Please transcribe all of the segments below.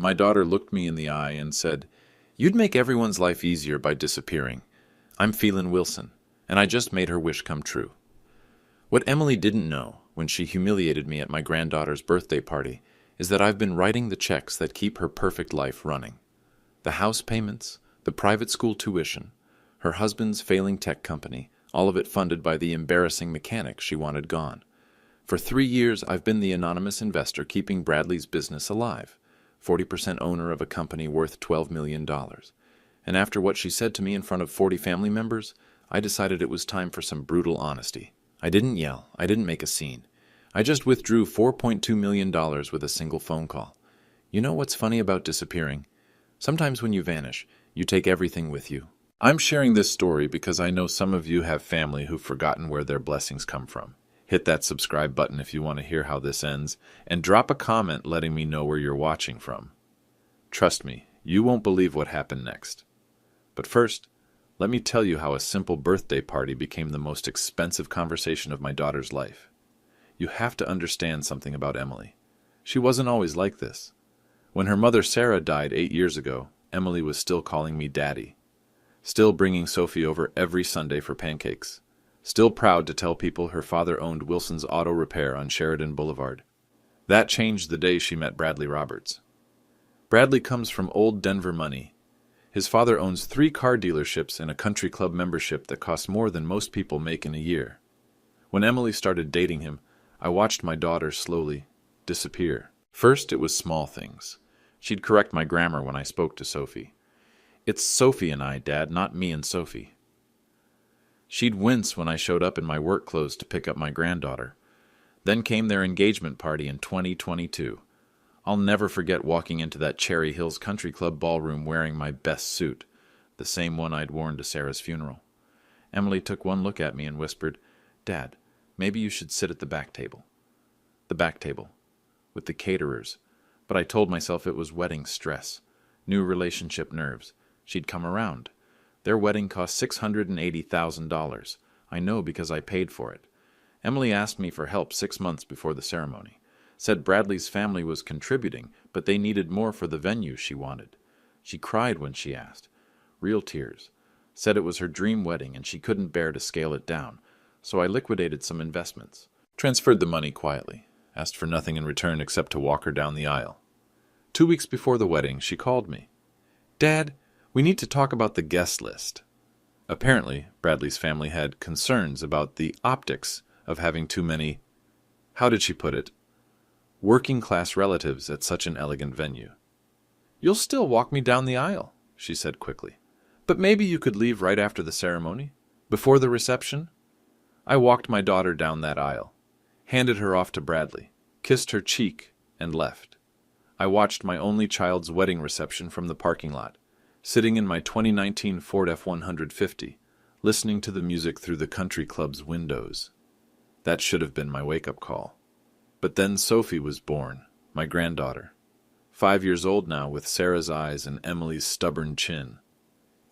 My daughter looked me in the eye and said, "You'd make everyone's life easier by disappearing. I'm Phelan Wilson, and I just made her wish come true." What Emily didn't know, when she humiliated me at my granddaughter's birthday party, is that I've been writing the checks that keep her perfect life running. The house payments, the private school tuition, her husband's failing tech company, all of it funded by the embarrassing mechanic she wanted gone. For 3 years, I've been the anonymous investor keeping Bradley's business alive, 40% owner of a company worth $12 million. And after what she said to me in front of 40 family members, I decided it was time for some brutal honesty. I didn't yell. I didn't make a scene. I just withdrew $4.2 million with a single phone call. You know what's funny about disappearing? Sometimes when you vanish, you take everything with you. I'm sharing this story because I know some of you have family who've forgotten where their blessings come from. Hit that subscribe button if you want to hear how this ends, and drop a comment letting me know where you're watching from. Trust me, you won't believe what happened next. But first, let me tell you how a simple birthday party became the most expensive conversation of my daughter's life. You have to understand something about Emily. She wasn't always like this. When her mother Sarah died 8 years ago, Emily was still calling me Daddy. Still bringing Sophie over every Sunday for pancakes. Still proud to tell people her father owned Wilson's Auto Repair on Sheridan Boulevard. That changed the day she met Bradley Roberts. Bradley comes from old Denver money. His father owns 3 car dealerships and a country club membership that costs more than most people make in a year. When Emily started dating him, I watched my daughter slowly disappear. First, it was small things. She'd correct my grammar when I spoke to Sophie. "It's Sophie and I, Dad, not me and Sophie." She'd wince when I showed up in my work clothes to pick up my granddaughter. Then came their engagement party in 2022. I'll never forget walking into that Cherry Hills Country Club ballroom wearing my best suit, the same one I'd worn to Sarah's funeral. Emily took one look at me and whispered, "Dad, maybe you should sit at the back table." The back table, with the caterers, but I told myself it was wedding stress, new relationship nerves. She'd come around. Their wedding cost $680,000. I know because I paid for it. Emily asked me for help 6 months before the ceremony. Said Bradley's family was contributing, but they needed more for the venue she wanted. She cried when she asked. Real tears. Said it was her dream wedding and she couldn't bear to scale it down. So I liquidated some investments. Transferred the money quietly. Asked for nothing in return except to walk her down the aisle. 2 weeks before the wedding, she called me. "Dad, we need to talk about the guest list." Apparently, Bradley's family had concerns about the optics of having too many, how did she put it, working-class relatives at such an elegant venue. "You'll still walk me down the aisle," she said quickly. "But maybe you could leave right after the ceremony, before the reception?" I walked my daughter down that aisle, handed her off to Bradley, kissed her cheek, and left. I watched my only child's wedding reception from the parking lot, sitting in my 2019 Ford F-150, listening to the music through the country club's windows. That should have been my wake-up call. But then Sophie was born, my granddaughter. 5 years old now, with Sarah's eyes and Emily's stubborn chin.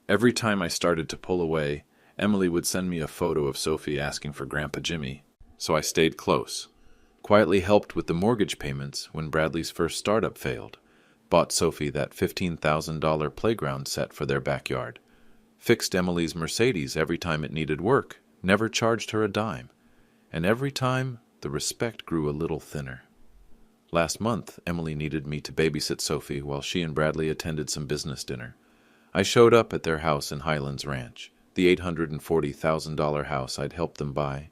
Every time I started to pull away, Emily would send me a photo of Sophie asking for Grandpa Jimmy, so I stayed close. Quietly helped with the mortgage payments when Bradley's first startup failed. Bought Sophie that $15,000 playground set for their backyard. Fixed Emily's Mercedes every time it needed work. Never charged her a dime. And every time, the respect grew a little thinner. Last month, Emily needed me to babysit Sophie while she and Bradley attended some business dinner. I showed up at their house in Highlands Ranch, the $840,000 house I'd helped them buy,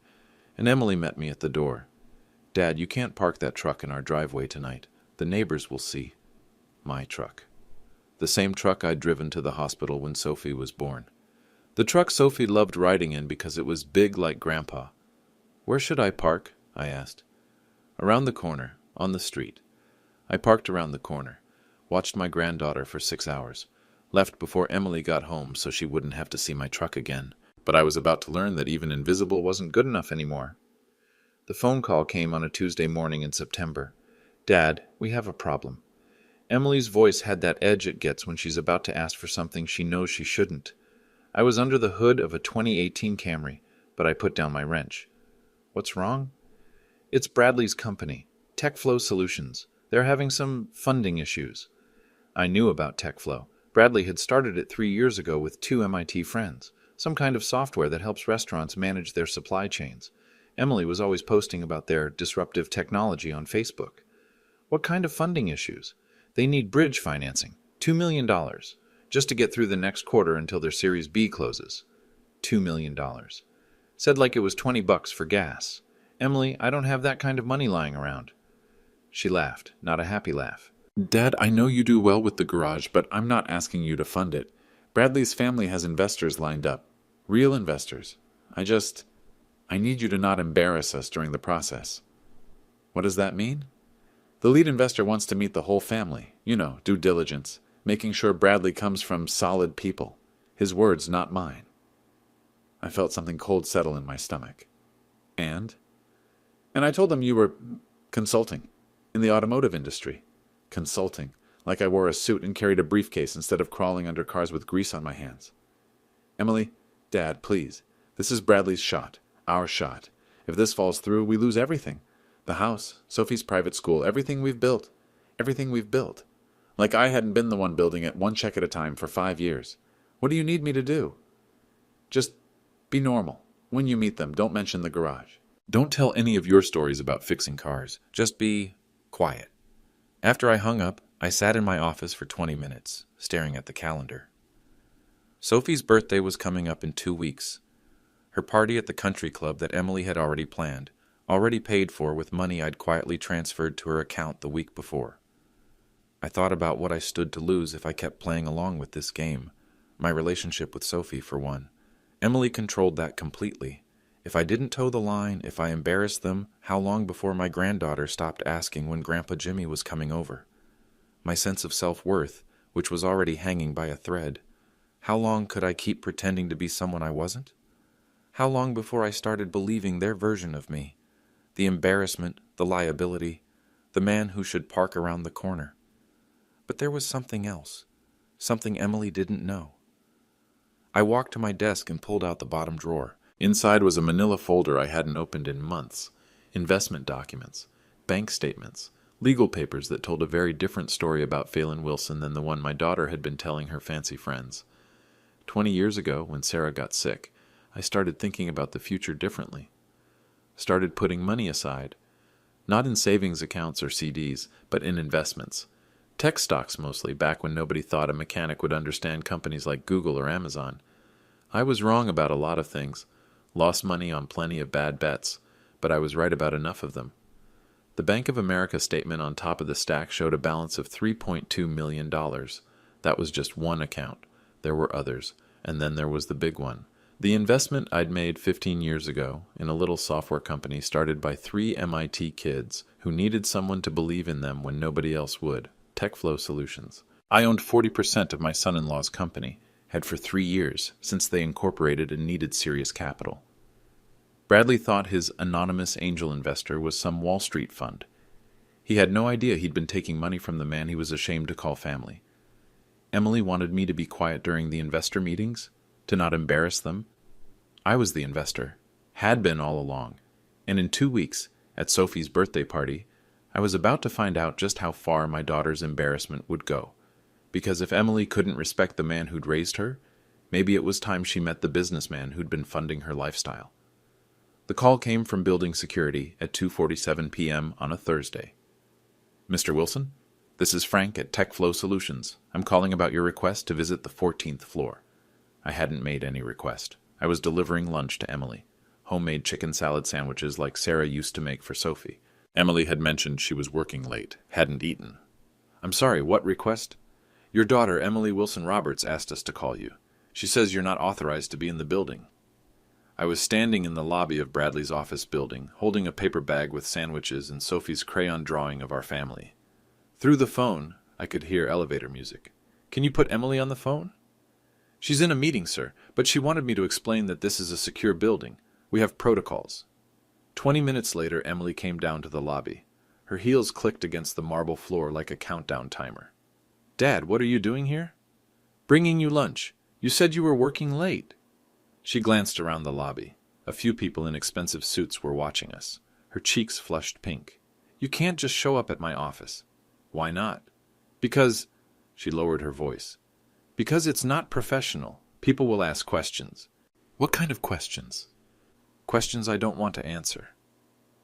and Emily met me at the door. "Dad, you can't park that truck in our driveway tonight. The neighbors will see." My truck. The same truck I'd driven to the hospital when Sophie was born. The truck Sophie loved riding in because it was big like Grandpa. "Where should I park?" I asked. "Around the corner, on the street." I parked around the corner, watched my granddaughter for 6 hours, left before Emily got home so she wouldn't have to see my truck again. But I was about to learn that even invisible wasn't good enough anymore. The phone call came on a Tuesday morning in September. "Dad, we have a problem." Emily's voice had that edge it gets when she's about to ask for something she knows she shouldn't. I was under the hood of a 2018 Camry, but I put down my wrench. "What's wrong?" "It's Bradley's company, TechFlow Solutions. They're having some funding issues." I knew about TechFlow. Bradley had started it 3 years ago with two MIT friends, some kind of software that helps restaurants manage their supply chains. Emily was always posting about their disruptive technology on Facebook. What kind of funding issues? They need bridge financing, $2 million, just to get through the next quarter until their Series B closes. $2 million. Said like it was $20 for gas. Emily, I don't have that kind of money lying around. She laughed, not a happy laugh. Dad, I know you do well with the garage, but I'm not asking you to fund it. Bradley's family has investors lined up. Real investors. I need you to not embarrass us during the process. What does that mean? The lead investor wants to meet the whole family. You know, due diligence, making sure Bradley comes from solid people. His words, not mine. I felt something cold settle in my stomach. And I told them you were consulting in the automotive industry. Consulting, like I wore a suit and carried a briefcase instead of crawling under cars with grease on my hands. Emily, Dad, please. This is Bradley's shot. Our shot. If this falls through, we lose everything. The house, Sophie's private school, everything we've built. Everything we've built. Like I hadn't been the one building it, one check at a time for 5 years. What do you need me to do? Just be normal. When you meet them, don't mention the garage. Don't tell any of your stories about fixing cars. Just be quiet. After I hung up, I sat in my office for 20 minutes, staring at the calendar. Sophie's birthday was coming up in 2 weeks. Her party at the country club that Emily had already planned, already paid for with money I'd quietly transferred to her account the week before. I thought about what I stood to lose if I kept playing along with this game. My relationship with Sophie, for one. Emily controlled that completely. If I didn't toe the line, if I embarrassed them, how long before my granddaughter stopped asking when Grandpa Jimmy was coming over? My sense of self-worth, which was already hanging by a thread. How long could I keep pretending to be someone I wasn't? How long before I started believing their version of me? The embarrassment, the liability, the man who should park around the corner. But there was something else, something Emily didn't know. I walked to my desk and pulled out the bottom drawer. Inside was a manila folder I hadn't opened in months. Investment documents, bank statements, legal papers that told a very different story about Phelan Wilson than the one my daughter had been telling her fancy friends. 20 years ago, when Sarah got sick, I started thinking about the future differently. Started putting money aside, not in savings accounts or CDs, but in investments. Tech stocks mostly, back when nobody thought a mechanic would understand companies like Google or Amazon. I was wrong about a lot of things, lost money on plenty of bad bets, but I was right about enough of them. The Bank of America statement on top of the stack showed a balance of $3.2 million. That was just one account. There were others, and then there was the big one. The investment I'd made 15 years ago in a little software company started by 3 MIT kids who needed someone to believe in them when nobody else would. TechFlow Solutions. I owned 40% of my son-in-law's company, had for 3 years since they incorporated and needed serious capital. Bradley thought his anonymous angel investor was some Wall Street fund. He had no idea he'd been taking money from the man he was ashamed to call family. Emily wanted me to be quiet during the investor meetings, to not embarrass them. I was the investor, had been all along, and in 2 weeks, at Sophie's birthday party, I was about to find out just how far my daughter's embarrassment would go. Because if Emily couldn't respect the man who'd raised her, maybe it was time she met the businessman who'd been funding her lifestyle. The call came from building security at 2:47 p.m. on a Thursday. Mr. Wilson, this is Frank at TechFlow Solutions. I'm calling about your request to visit the 14th floor. I hadn't made any request. I was delivering lunch to Emily. Homemade chicken salad sandwiches like Sarah used to make for Sophie. Emily had mentioned she was working late, hadn't eaten. I'm sorry, what request? Your daughter, Emily Wilson Roberts, asked us to call you. She says you're not authorized to be in the building. I was standing in the lobby of Bradley's office building, holding a paper bag with sandwiches and Sophie's crayon drawing of our family. Through the phone, I could hear elevator music. Can you put Emily on the phone? She's in a meeting, sir, but she wanted me to explain that this is a secure building. We have protocols. 20 minutes later, Emily came down to the lobby. Her heels clicked against the marble floor like a countdown timer. Dad, what are you doing here? Bringing you lunch. You said you were working late. She glanced around the lobby. A few people in expensive suits were watching us. Her cheeks flushed pink. You can't just show up at my office. Why not? Because She lowered her voice. Because it's not professional. People will ask questions. What kind of questions? Questions I don't want to answer.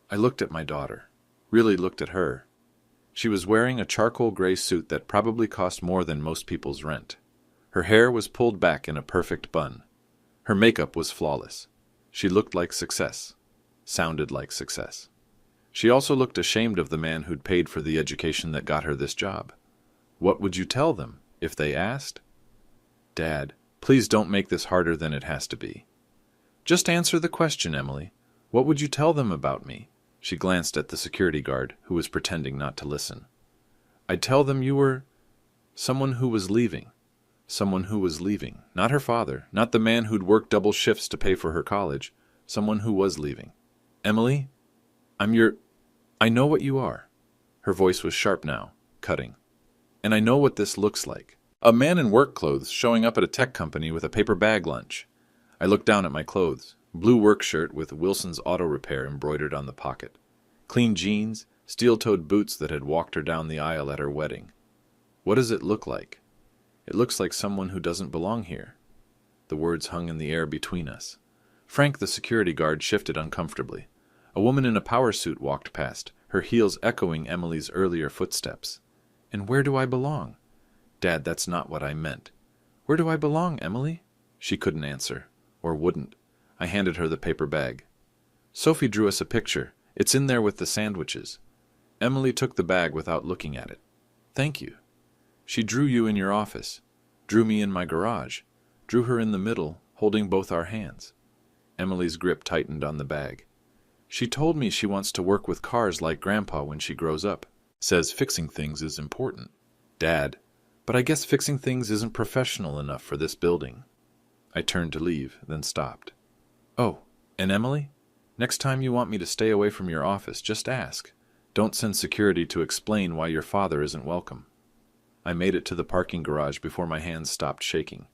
I looked at my daughter. Really looked at her. She was wearing a charcoal gray suit that probably cost more than most people's rent. Her hair was pulled back in a perfect bun. Her makeup was flawless. She looked like success. Sounded like success. She also looked ashamed of the man who'd paid for the education that got her this job. What would you tell them, if they asked? Dad, please don't make this harder than it has to be. Just answer the question, Emily. What would you tell them about me? She glanced at the security guard, who was pretending not to listen. I'd tell them you were someone who was leaving. Someone who was leaving. Not her father, not the man who'd worked double shifts to pay for her college. Someone who was leaving. Emily, I know what you are. Her voice was sharp now, cutting. And I know what this looks like. A man in work clothes showing up at a tech company with a paper bag lunch. I looked down at my clothes. Blue work shirt with Wilson's Auto Repair embroidered on the pocket. Clean jeans, steel-toed boots that had walked her down the aisle at her wedding. What does it look like? It looks like someone who doesn't belong here. The words hung in the air between us. Frank, the security guard, shifted uncomfortably. A woman in a power suit walked past, her heels echoing Emily's earlier footsteps. And where do I belong? Dad, that's not what I meant. Where do I belong, Emily? She couldn't answer, or wouldn't. I handed her the paper bag. Sophie drew us a picture. It's in there with the sandwiches. Emily took the bag without looking at it. Thank you. She drew you in your office, drew me in my garage, drew her in the middle, holding both our hands. Emily's grip tightened on the bag. She told me she wants to work with cars like Grandpa when she grows up. Says fixing things is important. Dad, but I guess fixing things isn't professional enough for this building. I turned to leave, then stopped. Oh, and Emily? Next time you want me to stay away from your office, just ask. Don't send security to explain why your father isn't welcome. I made it to the parking garage before my hands stopped shaking.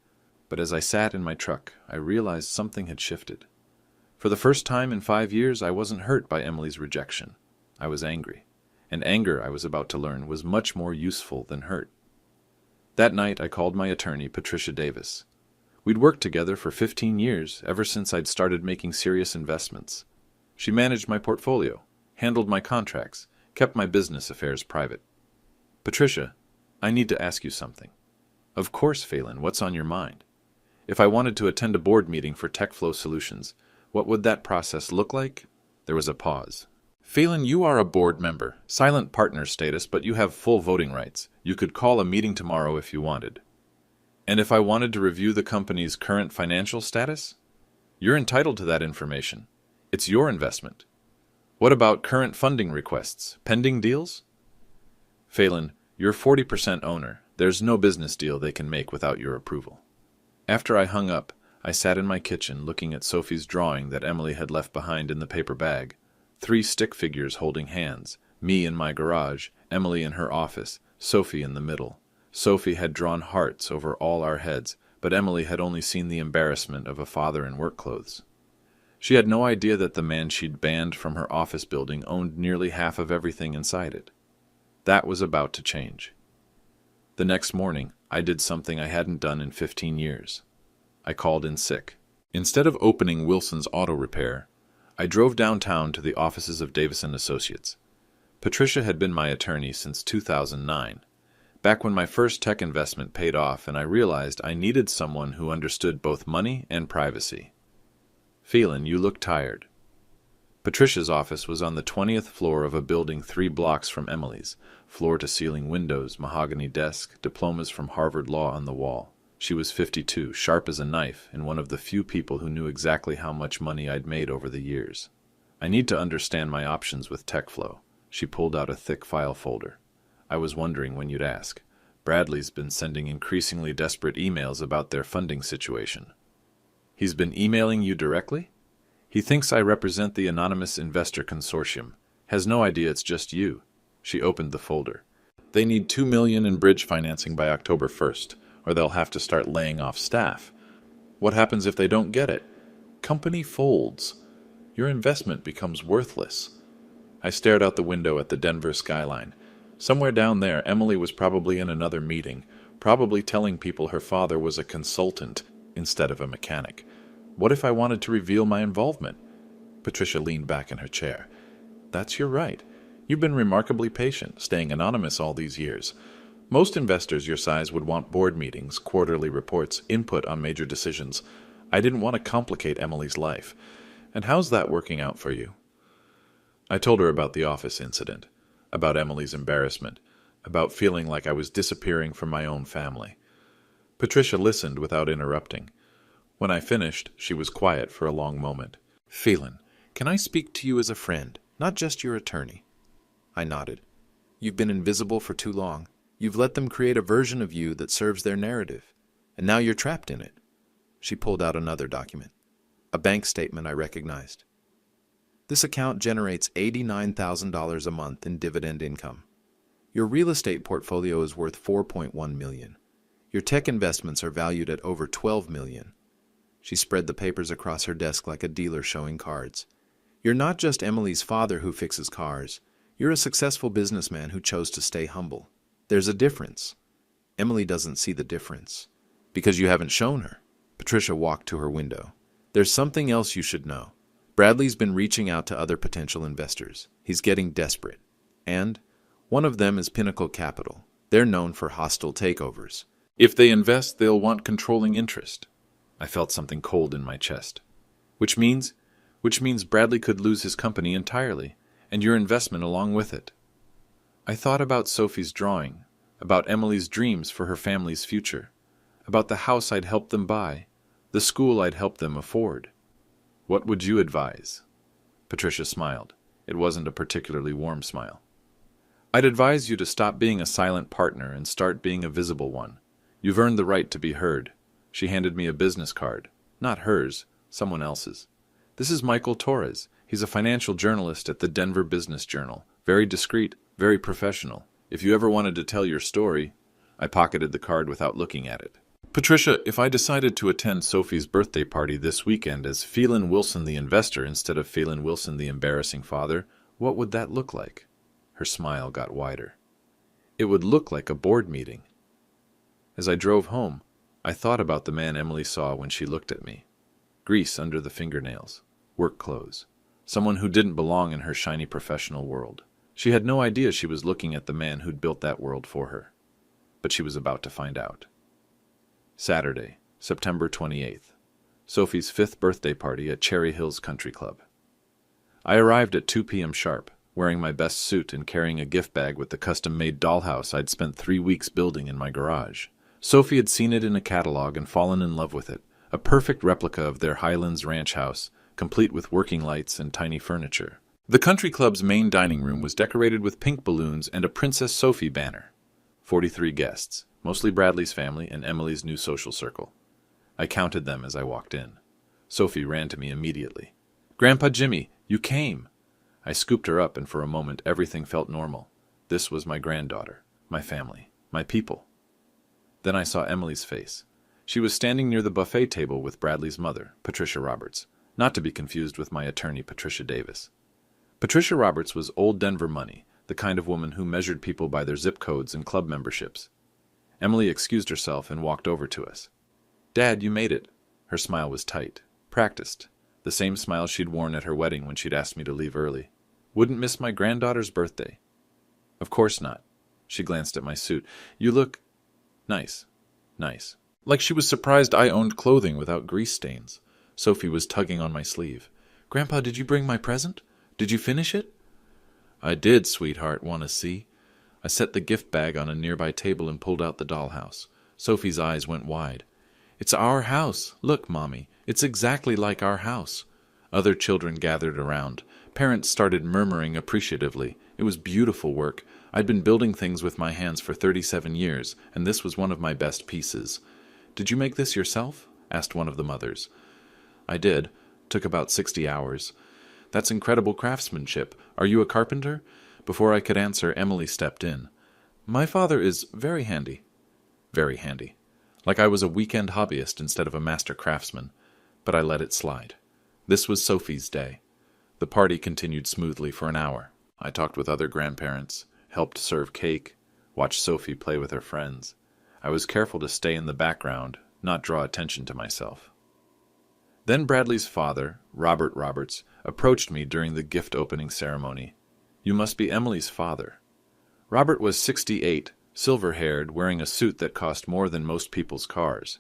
But as I sat in my truck, I realized something had shifted. For the first time in 5 years, I wasn't hurt by Emily's rejection. I was angry. And anger, I was about to learn, was much more useful than hurt. That night, I called my attorney, Patricia Davis. We'd worked together for 15 years, ever since I'd started making serious investments. She managed my portfolio, handled my contracts, kept my business affairs private. Patricia, I need to ask you something. Of course, Phelan, what's on your mind? If I wanted to attend a board meeting for TechFlow Solutions, what would that process look like? There was a pause. Phelan, you are a board member, silent partner status, but you have full voting rights. You could call a meeting tomorrow if you wanted. And if I wanted to review the company's current financial status? You're entitled to that information. It's your investment. What about current funding requests, pending deals? Phelan, you're 40% owner. There's no business deal they can make without your approval. After I hung up, I sat in my kitchen looking at Sophie's drawing that Emily had left behind in the paper bag. 3 stick figures holding hands, me in my garage, Emily in her office, Sophie in the middle. Sophie had drawn hearts over all our heads, but Emily had only seen the embarrassment of a father in work clothes. She had no idea that the man she'd banned from her office building owned nearly half of everything inside it. That was about to change. The next morning, I did something I hadn't done in 15 years. I called in sick. Instead of opening Wilson's Auto Repair, I drove downtown to the offices of Davis & Associates. Patricia had been my attorney since 2009, back when my first tech investment paid off and I realized I needed someone who understood both money and privacy. Phelan, you look tired. Patricia's office was on the 20th floor of a building 3 blocks from Emily's, floor-to-ceiling windows, mahogany desk, diplomas from Harvard Law on the wall. She was 52, sharp as a knife, and one of the few people who knew exactly how much money I'd made over the years. I need to understand my options with TechFlow. She pulled out a thick file folder. I was wondering when you'd ask. Bradley's been sending increasingly desperate emails about their funding situation. He's been emailing you directly? He thinks I represent the Anonymous Investor Consortium. Has no idea it's just you. She opened the folder. They need $2 million in bridge financing by October 1st, or they'll have to start laying off staff. What happens if they don't get it? Company folds. Your investment becomes worthless. I stared out the window at the Denver skyline. Somewhere down there, Emily was probably in another meeting, probably telling people her father was a consultant instead of a mechanic. What if I wanted to reveal my involvement? Patricia leaned back in her chair. That's your right. You've been remarkably patient, staying anonymous all these years. Most investors your size would want board meetings, quarterly reports, input on major decisions. I didn't want to complicate Emily's life. And how's that working out for you? I told her about the office incident, about Emily's embarrassment, about feeling like I was disappearing from my own family. Patricia listened without interrupting. When I finished, she was quiet for a long moment. Phelan, can I speak to you as a friend, not just your attorney? I nodded. You've been invisible for too long. You've let them create a version of you that serves their narrative, and now you're trapped in it. She pulled out another document, a bank statement I recognized. This account generates $89,000 a month in dividend income. Your real estate portfolio is worth $4.1 million. Your tech investments are valued at over $12 million. She spread the papers across her desk like a dealer showing cards. You're not just Emily's father who fixes cars. You're a successful businessman who chose to stay humble. There's a difference. Emily doesn't see the difference. Because you haven't shown her. Patricia walked to her window. There's something else you should know. Bradley's been reaching out to other potential investors. He's getting desperate. And one of them is Pinnacle Capital. They're known for hostile takeovers. If they invest, they'll want controlling interest. I felt something cold in my chest. Which means Bradley could lose his company entirely, and your investment along with it. I thought about Sophie's drawing, about Emily's dreams for her family's future, about the house I'd helped them buy, the school I'd helped them afford. What would you advise? Patricia smiled. It wasn't a particularly warm smile. I'd advise you to stop being a silent partner and start being a visible one. You've earned the right to be heard. She handed me a business card. Not hers, someone else's. This is Michael Torres. He's a financial journalist at the Denver Business Journal. Very discreet, very professional. If you ever wanted to tell your story... I pocketed the card without looking at it. Patricia, if I decided to attend Sophie's birthday party this weekend as Phelan Wilson the investor instead of Phelan Wilson the embarrassing father, what would that look like? Her smile got wider. It would look like a board meeting. As I drove home, I thought about the man Emily saw when she looked at me. Grease under the fingernails, work clothes, someone who didn't belong in her shiny professional world. She had no idea she was looking at the man who'd built that world for her. But she was about to find out. Saturday, September 28th. Sophie's 5th birthday party at Cherry Hills Country Club. I arrived at 2 p.m. sharp, wearing my best suit and carrying a gift bag with the custom-made dollhouse I'd spent 3 weeks building in my garage. Sophie had seen it in a catalog and fallen in love with it, a perfect replica of their Highlands ranch house, complete with working lights and tiny furniture. The country club's main dining room was decorated with pink balloons and a Princess Sophie banner. 43 guests, mostly Bradley's family and Emily's new social circle. I counted them as I walked in. Sophie ran to me immediately. "Grandpa Jimmy, you came!" I scooped her up, and for a moment everything felt normal. This was my granddaughter, my family, my people. Then I saw Emily's face. She was standing near the buffet table with Bradley's mother, Patricia Roberts, not to be confused with my attorney, Patricia Davis. Patricia Roberts was old Denver money, the kind of woman who measured people by their zip codes and club memberships. Emily excused herself and walked over to us. "Dad, you made it." Her smile was tight, practiced, the same smile she'd worn at her wedding when she'd asked me to leave early. "Wouldn't miss my granddaughter's birthday." "Of course not." She glanced at my suit. "You look... nice. Nice." Like she was surprised I owned clothing without grease stains. Sophie was tugging on my sleeve. "Grandpa, did you bring my present? Did you finish it?" "I did, sweetheart. Want to see?" I set the gift bag on a nearby table and pulled out the dollhouse. Sophie's eyes went wide. "It's our house. Look, Mommy. It's exactly like our house." Other children gathered around. Parents started murmuring appreciatively. It was beautiful work. I'd been building things with my hands for 37 years, and this was one of my best pieces. "Did you make this yourself?" asked one of the mothers. "I did. Took about 60 hours. "That's incredible craftsmanship. Are you a carpenter?" Before I could answer, Emily stepped in. "My father is very handy." Very handy. Like I was a weekend hobbyist instead of a master craftsman. But I let it slide. This was Sophie's day. The party continued smoothly for an hour. I talked with other grandparents, helped serve cake, watched Sophie play with her friends. I was careful to stay in the background, not draw attention to myself. Then Bradley's father, Robert Roberts, approached me during the gift opening ceremony. "You must be Emily's father." Robert was 68, silver-haired, wearing a suit that cost more than most people's cars.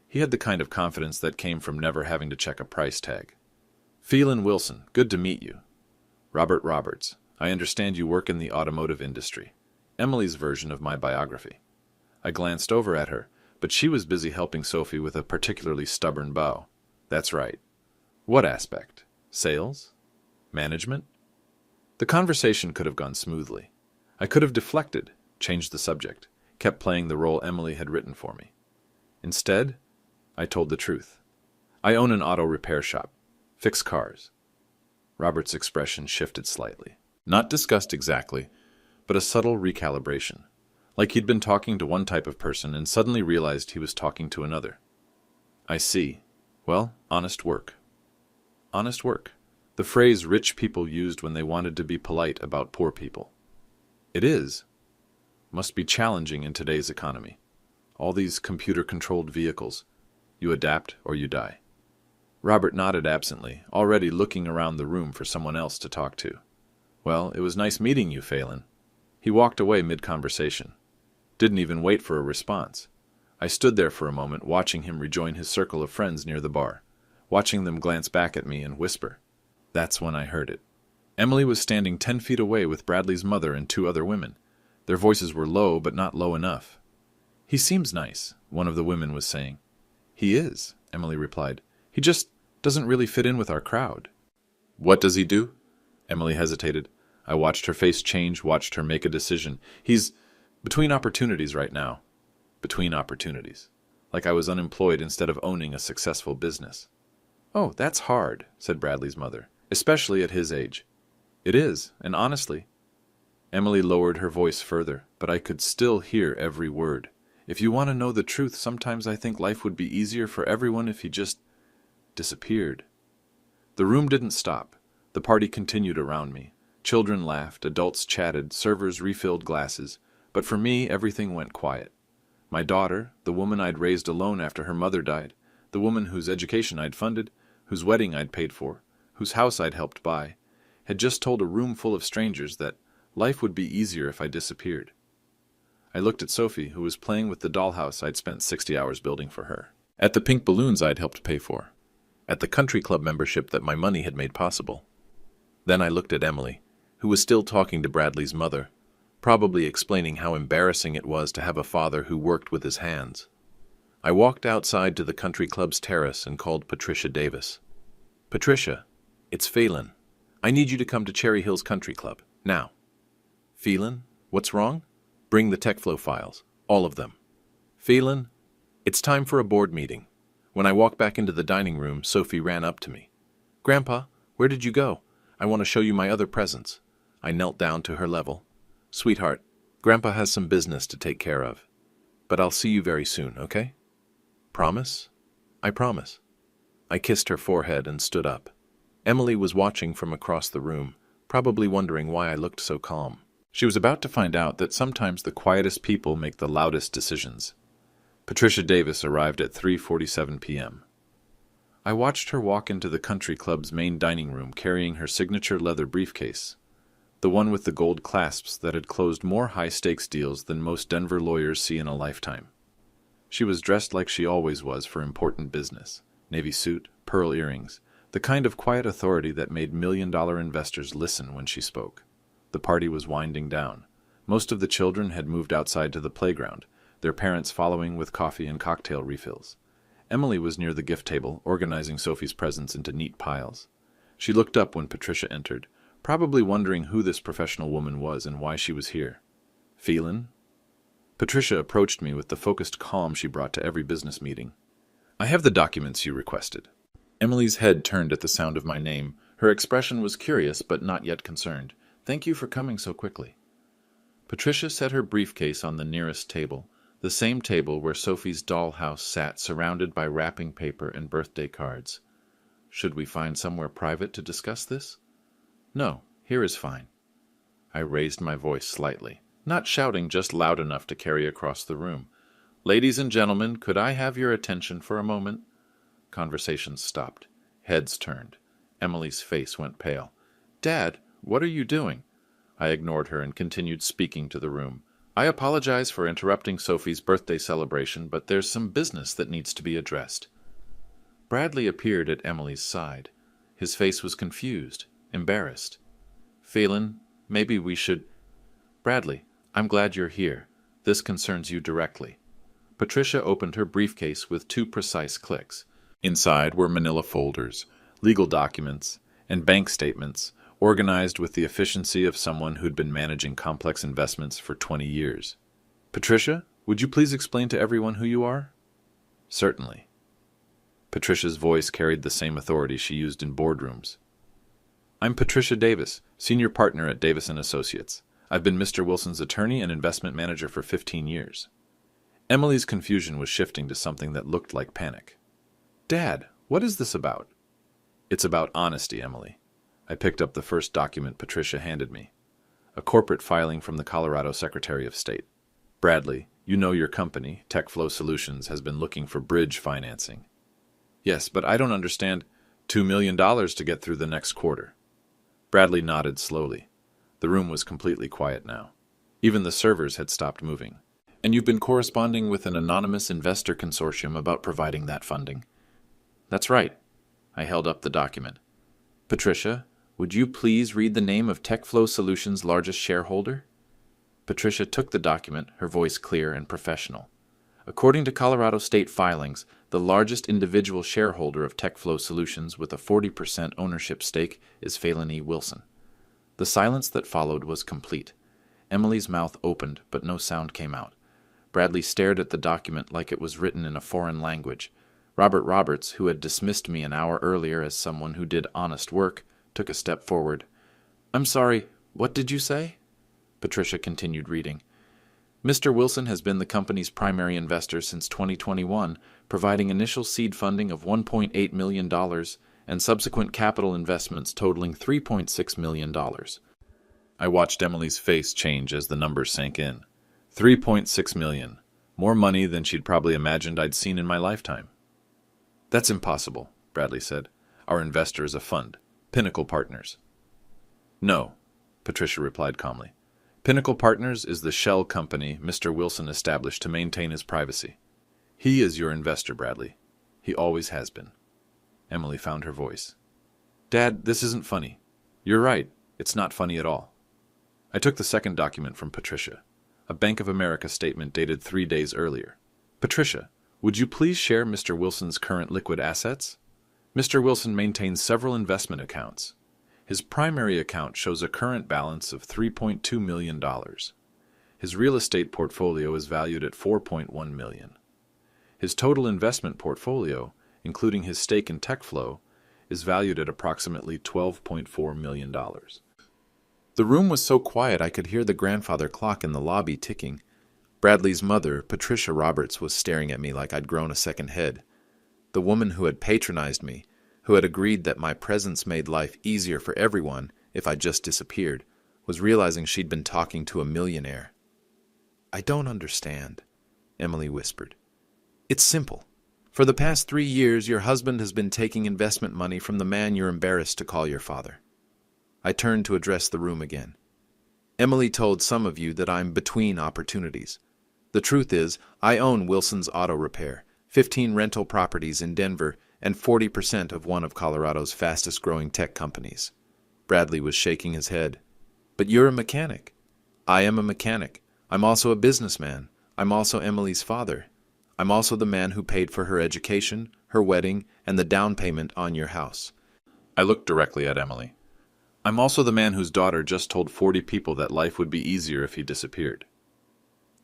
He had the kind of confidence that came from never having to check a price tag. "Phelan Wilson, good to meet you." "Robert Roberts, I understand you work in the automotive industry." Emily's version of my biography. I glanced over at her, but she was busy helping Sophie with a particularly stubborn bow. "That's right." "What aspect? Sales? Management?" The conversation could have gone smoothly. I could have deflected, changed the subject, kept playing the role Emily had written for me. Instead, I told the truth. "I own an auto repair shop. Fix cars." Robert's expression shifted slightly. Not disgust exactly, but a subtle recalibration. Like he'd been talking to one type of person and suddenly realized he was talking to another. "I see. Well, honest work." Honest work. The phrase rich people used when they wanted to be polite about poor people. It is. Must be challenging in today's economy. All these computer-controlled vehicles. You adapt or you die. Robert nodded absently, already looking around the room for someone else to talk to. "Well, it was nice meeting you, Phelan." He walked away mid-conversation. Didn't even wait for a response. I stood there for a moment, watching him rejoin his circle of friends near the bar, watching them glance back at me and whisper. That's when I heard it. Emily was standing 10 feet away with Bradley's mother and 2 other women. Their voices were low, but not low enough. "He seems nice," one of the women was saying. "He is," Emily replied. "He just doesn't really fit in with our crowd." "What does he do?" Emily hesitated. I watched her face change, watched her make a decision. "He's between opportunities right now." Between opportunities. Like I was unemployed instead of owning a successful business. "Oh, that's hard," said Bradley's mother, "especially at his age." "It is, and honestly." Emily lowered her voice further, but I could still hear every word. "If you want to know the truth, sometimes I think life would be easier for everyone if he just disappeared." The room didn't stop. The party continued around me. Children laughed, adults chatted, servers refilled glasses. But for me, everything went quiet. My daughter, the woman I'd raised alone after her mother died, the woman whose education I'd funded, whose wedding I'd paid for, whose house I'd helped buy, had just told a room full of strangers that life would be easier if I disappeared. I looked at Sophie, who was playing with the dollhouse I'd spent 60 hours building for her, at the pink balloons I'd helped pay for, at the country club membership that my money had made possible. Then I looked at Emily, who was still talking to Bradley's mother, probably explaining how embarrassing it was to have a father who worked with his hands. I walked outside to the country club's terrace and called Patricia Davis. "Patricia, it's Phelan. I need you to come to Cherry Hills Country Club, now." "Phelan, what's wrong?" "Bring the TechFlow files, all of them." "Phelan, it's time for a board meeting." When I walked back into the dining room, Sophie ran up to me. "Grandpa, where did you go? I want to show you my other presents." I knelt down to her level. "Sweetheart, Grandpa has some business to take care of. But I'll see you very soon, okay?" "Promise?" "I promise." I kissed her forehead and stood up. Emily was watching from across the room, probably wondering why I looked so calm. She was about to find out that sometimes the quietest people make the loudest decisions. Patricia Davis arrived at 3:47 p.m. I watched her walk into the country club's main dining room carrying her signature leather briefcase, the one with the gold clasps that had closed more high-stakes deals than most Denver lawyers see in a lifetime. She was dressed like she always was for important business, navy suit, pearl earrings, the kind of quiet authority that made million-dollar investors listen when she spoke. The party was winding down. Most of the children had moved outside to the playground, their parents following with coffee and cocktail refills. Emily was near the gift table, organizing Sophie's presents into neat piles. She looked up when Patricia entered, probably wondering who this professional woman was and why she was here. "Phelan?" Patricia approached me with the focused calm she brought to every business meeting. "I have the documents you requested." Emily's head turned at the sound of my name. Her expression was curious but not yet concerned. "Thank you for coming so quickly." Patricia set her briefcase on the nearest table, the same table where Sophie's dollhouse sat surrounded by wrapping paper and birthday cards. "Should we find somewhere private to discuss this?" "No, here is fine." I raised my voice slightly, not shouting, just loud enough to carry across the room. Ladies and gentlemen, could I have your attention for a moment? Conversations stopped. Heads turned. Emily's face went pale. Dad, what are you doing? I ignored her and continued speaking to the room. I apologize for interrupting Sophie's birthday celebration, but there's some business that needs to be addressed. Bradley appeared at Emily's side. His face was confused, embarrassed. Phelan, maybe we should... Bradley, I'm glad you're here. This concerns you directly. Patricia opened her briefcase with 2 precise clicks. Inside were manila folders, legal documents, and bank statements, organized with the efficiency of someone who'd been managing complex investments for 20 years. Patricia, would you please explain to everyone who you are? Certainly. Patricia's voice carried the same authority she used in boardrooms. I'm Patricia Davis, senior partner at Davis & Associates. I've been Mr. Wilson's attorney and investment manager for 15 years. Emily's confusion was shifting to something that looked like panic. Dad, what is this about? It's about honesty, Emily. I picked up the first document Patricia handed me. A corporate filing from the Colorado Secretary of State. Bradley, you know your company, TechFlow Solutions, has been looking for bridge financing. Yes, but I don't understand. $2 million to get through the next quarter. Bradley nodded slowly. The room was completely quiet now. Even the servers had stopped moving. And you've been corresponding with an anonymous investor consortium about providing that funding. That's right. I held up the document. Patricia, would you please read the name of TechFlow Solutions' largest shareholder? Patricia took the document, her voice clear and professional. According to Colorado state filings, the largest individual shareholder of TechFlow Solutions with a 40% ownership stake is Phelan E. Wilson. The silence that followed was complete. Emily's mouth opened, but no sound came out. Bradley stared at the document like it was written in a foreign language. Robert Roberts, who had dismissed me an hour earlier as someone who did honest work, took a step forward. I'm sorry, what did you say? Patricia continued reading. Mr. Wilson has been the company's primary investor since 2021, providing initial seed funding of $1.8 million and subsequent capital investments totaling $3.6 million. I watched Emily's face change as the numbers sank in. $3.6 million. More money than she'd probably imagined I'd seen in my lifetime. That's impossible, Bradley said. Our investor is a fund. Pinnacle Partners. No, Patricia replied calmly. Pinnacle Partners is the shell company Mr. Wilson established to maintain his privacy. He is your investor, Bradley. He always has been. Emily found her voice. Dad, this isn't funny. You're right. It's not funny at all. I took the second document from Patricia, a Bank of America statement dated 3 days earlier. Patricia, would you please share Mr. Wilson's current liquid assets? Mr. Wilson maintains several investment accounts. His primary account shows a current balance of $3.2 million. His real estate portfolio is valued at $4.1 million. His total investment portfolio, including his stake in TechFlow, is valued at approximately $12.4 million. The room was so quiet I could hear the grandfather clock in the lobby ticking. Bradley's mother, Patricia Roberts, was staring at me like I'd grown a second head. The woman who had patronized me, who had agreed that my presence made life easier for everyone if I just disappeared, was realizing she'd been talking to a millionaire. I don't understand, Emily whispered. It's simple. For the past 3 years, your husband has been taking investment money from the man you're embarrassed to call your father. I turned to address the room again. Emily told some of you that I'm between opportunities. The truth is, I own Wilson's Auto Repair, 15 rental properties in Denver, and 40% of one of Colorado's fastest-growing tech companies. Bradley was shaking his head. But you're a mechanic. I am a mechanic. I'm also a businessman. I'm also Emily's father. I'm also the man who paid for her education, her wedding, and the down payment on your house. I looked directly at Emily. I'm also the man whose daughter just told 40 people that life would be easier if he disappeared.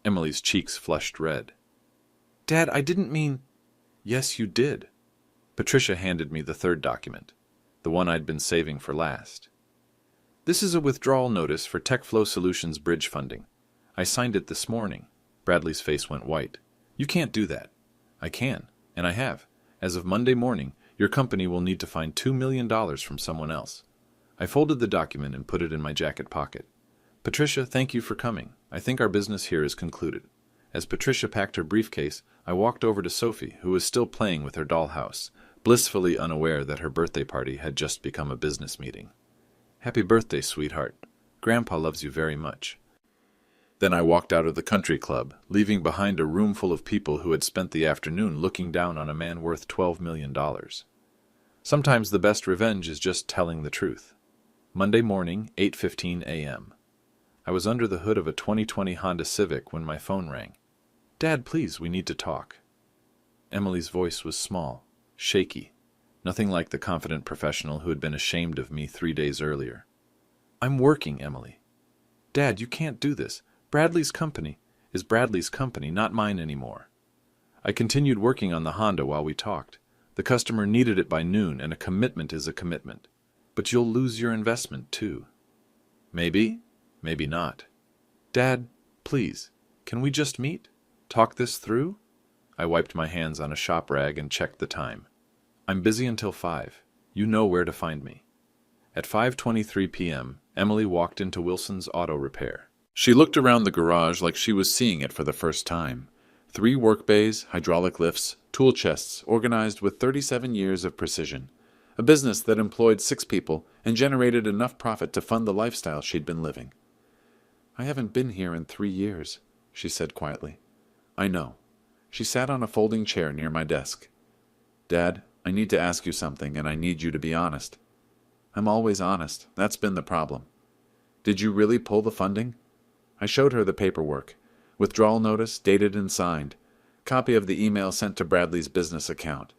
Emily's cheeks flushed red. Dad, I didn't mean... Yes, you did. Patricia handed me the third document, the one I'd been saving for last. This is a withdrawal notice for TechFlow Solutions bridge funding. I signed it this morning. Bradley's face went white. You can't do that. I can, and I have. As of Monday morning, your company will need to find $2 million from someone else. I folded the document and put it in my jacket pocket. Patricia, thank you for coming. I think our business here is concluded. As Patricia packed her briefcase, I walked over to Sophie, who was still playing with her dollhouse, blissfully unaware that her birthday party had just become a business meeting. Happy birthday, sweetheart. Grandpa loves you very much. Then I walked out of the country club, leaving behind a room full of people who had spent the afternoon looking down on a man worth $12 million. Sometimes the best revenge is just telling the truth. Monday morning, 8:15 a.m. I was under the hood of a 2020 Honda Civic when my phone rang. Dad, please, we need to talk. Emily's voice was small, shaky, nothing like the confident professional who had been ashamed of me 3 days earlier. I'm working, Emily. Dad, you can't do this. Bradley's company is Bradley's company, not mine anymore. I continued working on the Honda while we talked. The customer needed it by noon, and a commitment is a commitment. But you'll lose your investment, too. Maybe, maybe not. Dad, please, can we just meet? Talk this through? I wiped my hands on a shop rag and checked the time. I'm busy until 5. You know where to find me. At 5:23 p.m., Emily walked into Wilson's Auto Repair. She looked around the garage like she was seeing it for the first time. 3 work bays, hydraulic lifts, tool chests, organized with 37 years of precision. A business that employed 6 people and generated enough profit to fund the lifestyle she'd been living. I haven't been here in 3 years, she said quietly. I know. She sat on a folding chair near my desk. Dad, I need to ask you something, and I need you to be honest. I'm always honest. That's been the problem. Did you really pull the funding? I showed her the paperwork. Withdrawal notice, dated and signed. Copy of the email sent to Bradley's business account.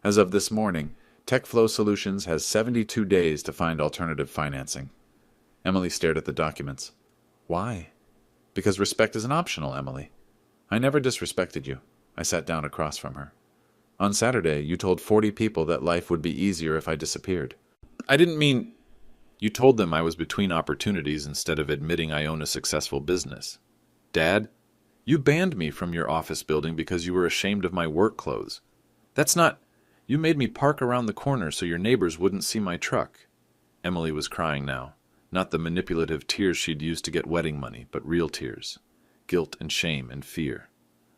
As of this morning, TechFlow Solutions has 72 days to find alternative financing. Emily stared at the documents. Why? Because respect isn't optional, Emily. I never disrespected you. I sat down across from her. On Saturday, you told 40 people that life would be easier if I disappeared. I didn't mean... You told them I was between opportunities instead of admitting I own a successful business. Dad, you banned me from your office building because you were ashamed of my work clothes. That's not... You made me park around the corner so your neighbors wouldn't see my truck. Emily was crying now. Not the manipulative tears she'd used to get wedding money, but real tears. Guilt and shame and fear.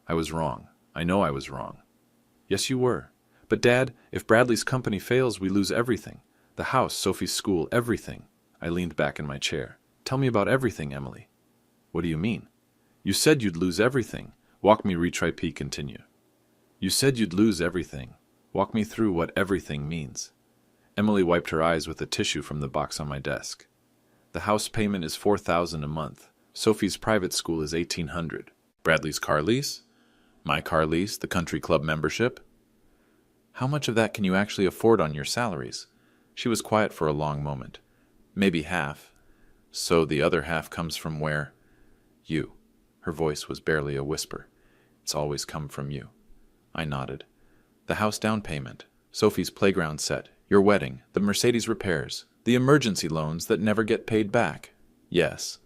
I was wrong. I know I was wrong. Yes, you were. But Dad, if Bradley's company fails, we lose everything. The house, Sophie's school, everything. I leaned back in my chair. Tell me about everything, Emily. What do you mean? You said you'd lose everything. Walk me retry continue. You said you'd lose everything. Walk me through what everything means. Emily wiped her eyes with a tissue from the box on my desk. The house payment is $4,000 a month. Sophie's private school is $1,800. Bradley's car lease? My car lease, the country club membership? How much of that can you actually afford on your salaries? She was quiet for a long moment. Maybe half. So the other half comes from where? You. Her voice was barely a whisper. It's always come from you. I nodded. The house down payment, Sophie's playground set, your wedding, the Mercedes repairs, the emergency loans that never get paid back. Yes.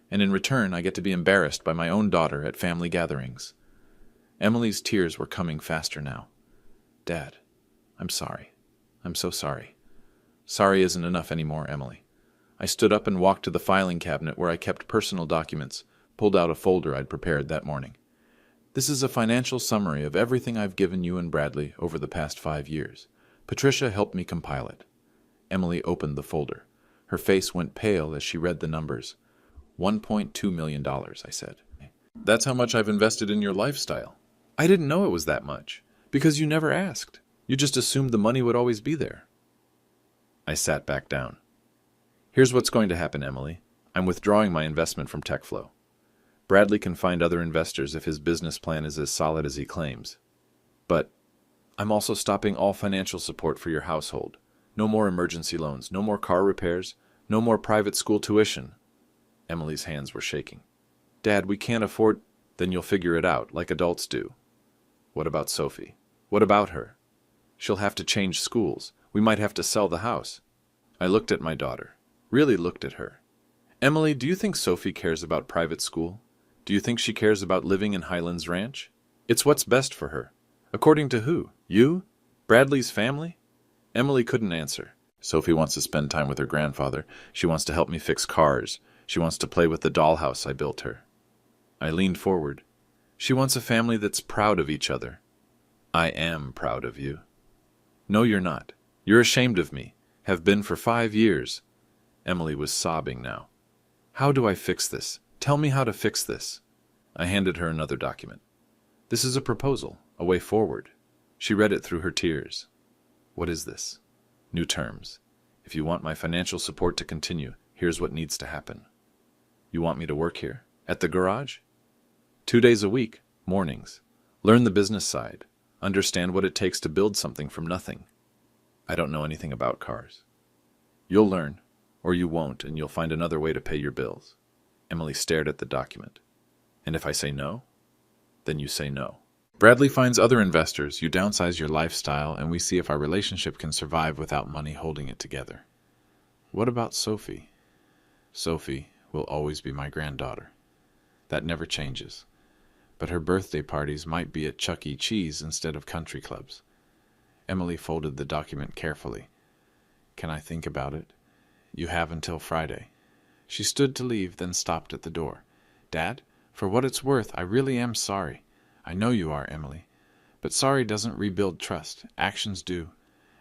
And in return, I get to be embarrassed by my own daughter at family gatherings. Emily's tears were coming faster now. Dad, I'm sorry. I'm so sorry. Sorry isn't enough anymore, Emily. I stood up and walked to the filing cabinet where I kept personal documents, pulled out a folder I'd prepared that morning. This is a financial summary of everything I've given you and Bradley over the past 5 years. Patricia helped me compile it. Emily opened the folder. Her face went pale as she read the numbers. $1.2 million, I said. That's how much I've invested in your lifestyle. I didn't know it was that much, because you never asked. You just assumed the money would always be there. I sat back down. Here's what's going to happen, Emily. I'm withdrawing my investment from TechFlow. Bradley can find other investors if his business plan is as solid as he claims. But I'm also stopping all financial support for your household. No more emergency loans, no more car repairs, no more private school tuition. Emily's hands were shaking. Dad, we can't afford... Then you'll figure it out, like adults do. What about Sophie? What about her? She'll have to change schools. We might have to sell the house. I looked at my daughter. Really looked at her. Emily, do you think Sophie cares about private school? Do you think she cares about living in Highlands Ranch? It's what's best for her. According to who? You? Bradley's family? Emily couldn't answer. Sophie wants to spend time with her grandfather. She wants to help me fix cars. She wants to play with the dollhouse I built her. I leaned forward. She wants a family that's proud of each other. I am proud of you. No, you're not. You're ashamed of me. Have been for 5 years. Emily was sobbing now. How do I fix this? Tell me how to fix this. I handed her another document. This is a proposal, a way forward. She read it through her tears. What is this? New terms. If you want my financial support to continue, here's what needs to happen. You want me to work here? At the garage? 2 days a week, mornings. Learn the business side. Understand what it takes to build something from nothing. I don't know anything about cars. You'll learn, or you won't, and you'll find another way to pay your bills. Emily stared at the document. And if I say no, then you say no. Bradley finds other investors, you downsize your lifestyle, and we see if our relationship can survive without money holding it together. What about Sophie? Sophie will always be my granddaughter. That never changes. But her birthday parties might be at Chuck E. Cheese instead of country clubs. Emily folded the document carefully. Can I think about it? You have until Friday. She stood to leave, then stopped at the door. Dad, for what it's worth, I really am sorry. I know you are, Emily. But sorry doesn't rebuild trust. Actions do.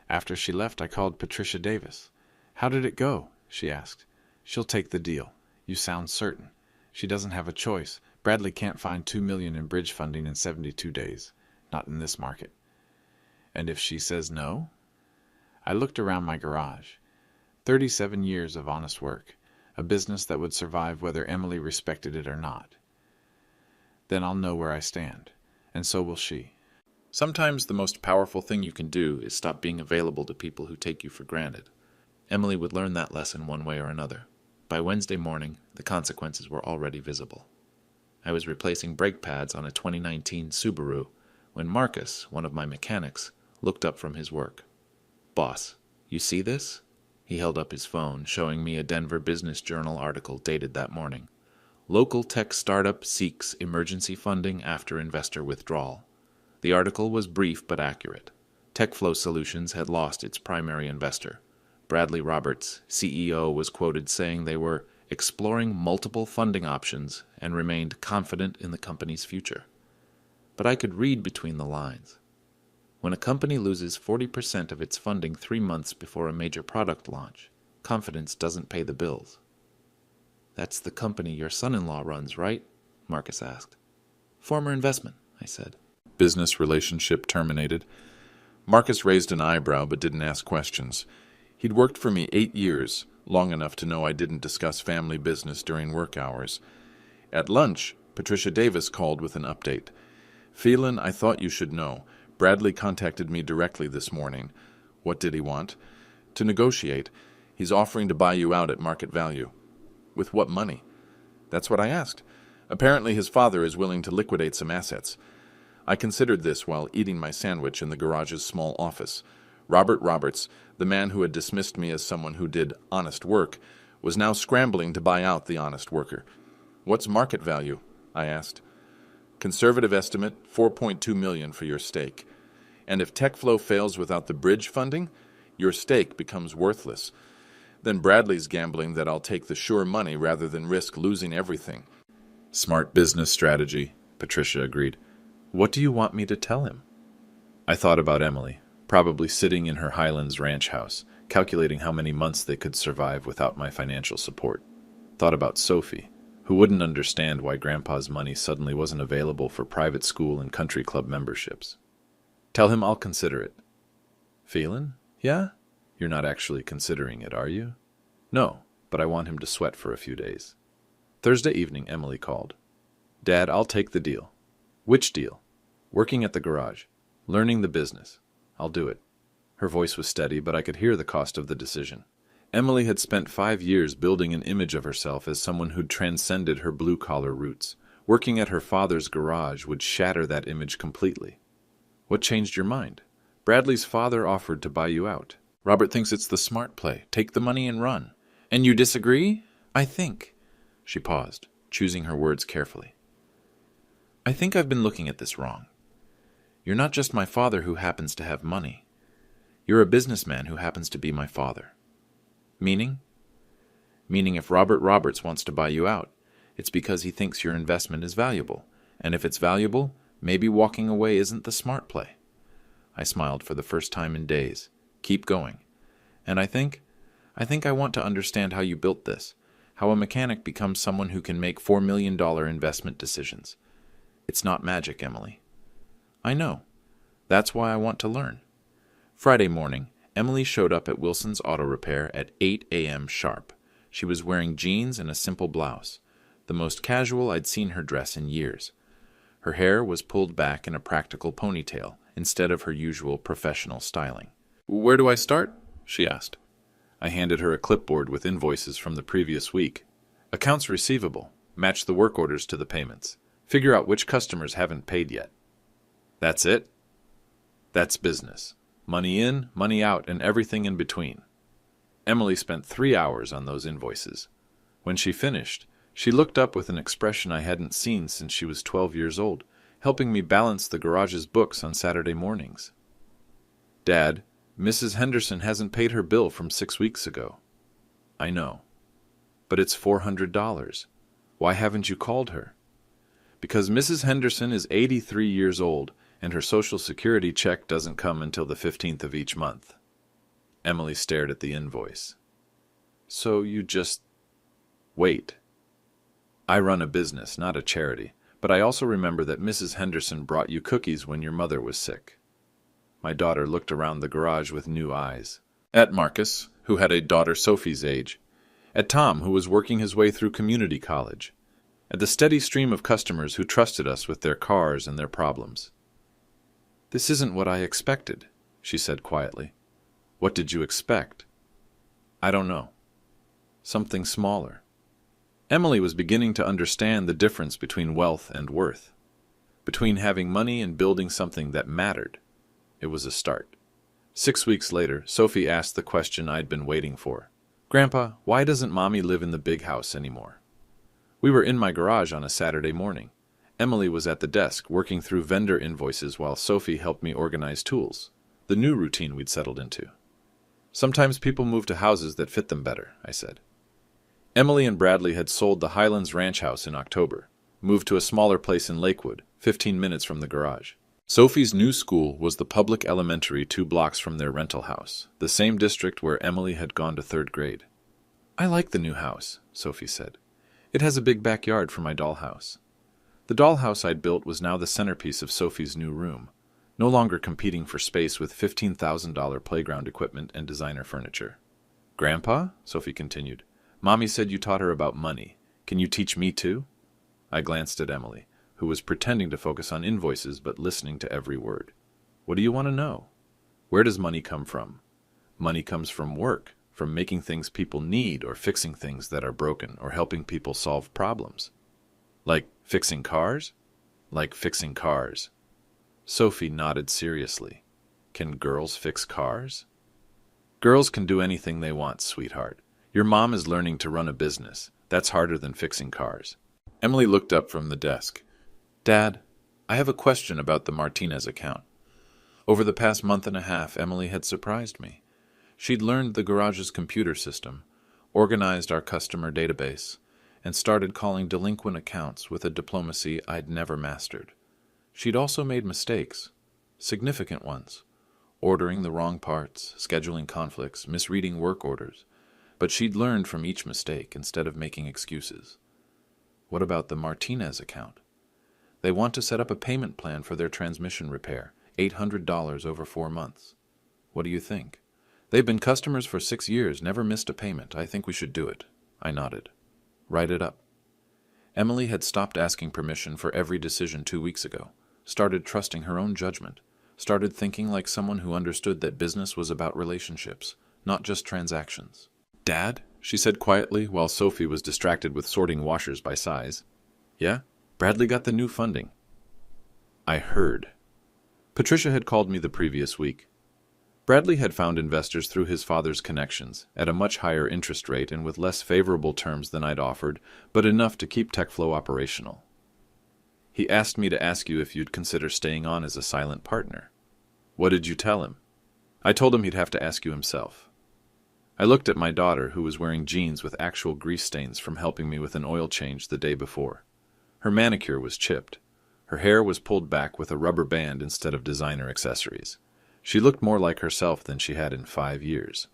After she left, I called Patricia Davis. How did it go? She asked. She'll take the deal. You sound certain. She doesn't have a choice. Bradley can't find $2 million in bridge funding in 72 days. Not in this market. And if she says no? I looked around my garage. 37 years of honest work. A business that would survive whether Emily respected it or not. Then I'll know where I stand. And so will she. Sometimes the most powerful thing you can do is stop being available to people who take you for granted. Emily would learn that lesson one way or another. By Wednesday morning, the consequences were already visible. I was replacing brake pads on a 2019 Subaru when Marcus, one of my mechanics, looked up from his work. Boss, you see this? He held up his phone, showing me a Denver Business Journal article dated that morning. Local tech startup seeks emergency funding after investor withdrawal. The article was brief but accurate. TechFlow Solutions had lost its primary investor. Bradley Roberts, CEO, was quoted saying they were exploring multiple funding options and remained confident in the company's future. But I could read between the lines. When a company loses 40% of its funding 3 months before a major product launch, confidence doesn't pay the bills. That's the company your son-in-law runs, right? Marcus asked. Former investment, I said. Business relationship terminated. Marcus raised an eyebrow but didn't ask questions. He'd worked for me 8 years, long enough to know I didn't discuss family business during work hours. At lunch, Patricia Davis called with an update. Phelan, I thought you should know. Bradley contacted me directly this morning. What did he want? To negotiate. He's offering to buy you out at market value. With what money? That's what I asked. Apparently his father is willing to liquidate some assets. I considered this while eating my sandwich in the garage's small office. Robert Roberts, the man who had dismissed me as someone who did honest work, was now scrambling to buy out the honest worker. What's market value? I asked. Conservative estimate, $4.2 million for your stake. And if TechFlow fails without the bridge funding, your stake becomes worthless. Then Bradley's gambling that I'll take the sure money rather than risk losing everything. Smart business strategy, Patricia agreed. What do you want me to tell him? I thought about Emily, probably sitting in her Highlands ranch house, calculating how many months they could survive without my financial support. Thought about Sophie, who wouldn't understand why Grandpa's money suddenly wasn't available for private school and country club memberships. Tell him I'll consider it. Phelan? Yeah? You're not actually considering it, are you? No, but I want him to sweat for a few days. Thursday evening, Emily called. Dad, I'll take the deal. Which deal? Working at the garage. Learning the business. I'll do it. Her voice was steady, but I could hear the cost of the decision. Emily had spent 5 years building an image of herself as someone who'd transcended her blue-collar roots. Working at her father's garage would shatter that image completely. What changed your mind? Bradley's father offered to buy you out. Robert thinks it's the smart play. Take the money and run. And you disagree? I think. She paused, choosing her words carefully. I think I've been looking at this wrong. You're not just my father who happens to have money. You're a businessman who happens to be my father. Meaning? Meaning if Robert Roberts wants to buy you out, it's because he thinks your investment is valuable. And if it's valuable, maybe walking away isn't the smart play. I smiled for the first time in days. Keep going. And I think I want to understand how you built this, how a mechanic becomes someone who can make $4 million investment decisions. It's not magic, Emily. I know. That's why I want to learn. Friday morning, Emily showed up at Wilson's Auto Repair at 8 a.m. sharp. She was wearing jeans and a simple blouse, the most casual I'd seen her dress in years. Her hair was pulled back in a practical ponytail instead of her usual professional styling. "Where do I start?" she asked. I handed her a clipboard with invoices from the previous week. "Accounts receivable. Match the work orders to the payments. Figure out which customers haven't paid yet." "That's it?" "That's business. Money in, money out, and everything in between." Emily spent 3 hours on those invoices. When she finished, she looked up with an expression I hadn't seen since she was 12 years old, helping me balance the garage's books on Saturday mornings. "Dad, Mrs. Henderson hasn't paid her bill from 6 weeks ago." "I know. But it's $400. Why haven't you called her?" "Because Mrs. Henderson is 83 years old, and her Social Security check doesn't come until the 15th of each month." Emily stared at the invoice. "So you just wait." "I run a business, not a charity, but I also remember that Mrs. Henderson brought you cookies when your mother was sick." My daughter looked around the garage with new eyes. At Marcus, who had a daughter Sophie's age. At Tom, who was working his way through community college. At the steady stream of customers who trusted us with their cars and their problems. "This isn't what I expected," she said quietly. "What did you expect?" "I don't know. Something smaller." Emily was beginning to understand the difference between wealth and worth. Between having money and building something that mattered. It was a start. 6 weeks later, Sophie asked the question I'd been waiting for. "Grandpa, why doesn't Mommy live in the big house anymore?" We were in my garage on a Saturday morning. Emily was at the desk, working through vendor invoices while Sophie helped me organize tools. The new routine we'd settled into. "Sometimes people move to houses that fit them better," I said. Emily and Bradley had sold the Highlands Ranch house in October, moved to a smaller place in Lakewood, 15 minutes from the garage. Sophie's new school was the public elementary 2 blocks from their rental house, the same district where Emily had gone to 3rd grade. "I like the new house," Sophie said. "It has a big backyard for my dollhouse." The dollhouse I'd built was now the centerpiece of Sophie's new room, no longer competing for space with $15,000 playground equipment and designer furniture. "Grandpa," Sophie continued, "Mommy said you taught her about money. Can you teach me too?" I glanced at Emily, who was pretending to focus on invoices but listening to every word. "What do you want to know? Where does money come from?" "Money comes from work, from making things people need or fixing things that are broken or helping people solve problems." "Like fixing cars?" "Like fixing cars." Sophie nodded seriously. "Can girls fix cars?" "Girls can do anything they want, sweetheart. Your mom is learning to run a business. That's harder than fixing cars." Emily looked up from the desk. "Dad, I have a question about the Martinez account." Over the past month and a half, Emily had surprised me. She'd learned the garage's computer system, organized our customer database, and started calling delinquent accounts with a diplomacy I'd never mastered. She'd also made mistakes, significant ones, ordering the wrong parts, scheduling conflicts, misreading work orders, but she'd learned from each mistake instead of making excuses. What about the Martinez account? They want to set up a payment plan for their transmission repair, $800 over 4 months. What do you think? They've been customers for 6 years, never missed a payment. I think we should do it. I nodded. Write it up. Emily had stopped asking permission for every decision 2 weeks ago, started trusting her own judgment, started thinking like someone who understood that business was about relationships, not just transactions. "Dad?" she said quietly while Sophie was distracted with sorting washers by size. "Yeah? Bradley got the new funding." I heard. Patricia had called me the previous week. Bradley had found investors through his father's connections, at a much higher interest rate and with less favorable terms than I'd offered, but enough to keep TechFlow operational. He asked me to ask you if you'd consider staying on as a silent partner. What did you tell him? I told him he'd have to ask you himself. I looked at my daughter, who was wearing jeans with actual grease stains from helping me with an oil change the day before. Her manicure was chipped. Her hair was pulled back with a rubber band instead of designer accessories. She looked more like herself than she had in 5 years.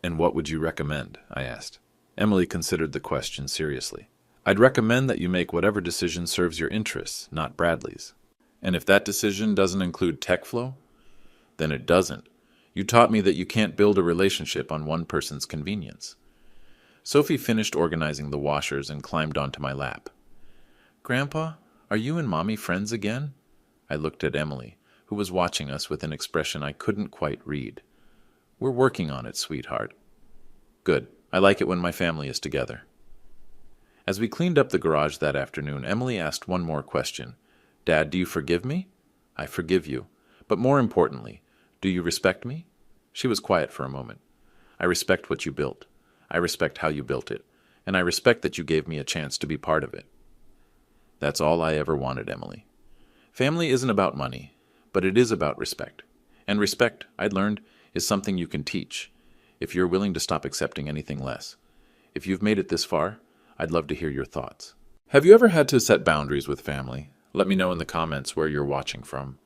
"And what would you recommend?" I asked. Emily considered the question seriously. "I'd recommend that you make whatever decision serves your interests, not Bradley's." "And if that decision doesn't include TechFlow?" "Then it doesn't. You taught me that you can't build a relationship on one person's convenience." Sophie finished organizing the washers and climbed onto my lap. "Grandpa, are you and Mommy friends again?" I looked at Emily, who was watching us with an expression I couldn't quite read. "We're working on it, sweetheart." "Good. I like it when my family is together." As we cleaned up the garage that afternoon, Emily asked one more question. "Dad, do you forgive me?" "I forgive you. But more importantly, do you respect me?" She was quiet for a moment. "I respect what you built. I respect how you built it. And I respect that you gave me a chance to be part of it." That's all I ever wanted, Emily. Family isn't about money, but it is about respect. And respect, I'd learned, is something you can teach, if you're willing to stop accepting anything less. If you've made it this far, I'd love to hear your thoughts. Have you ever had to set boundaries with family? Let me know in the comments where you're watching from.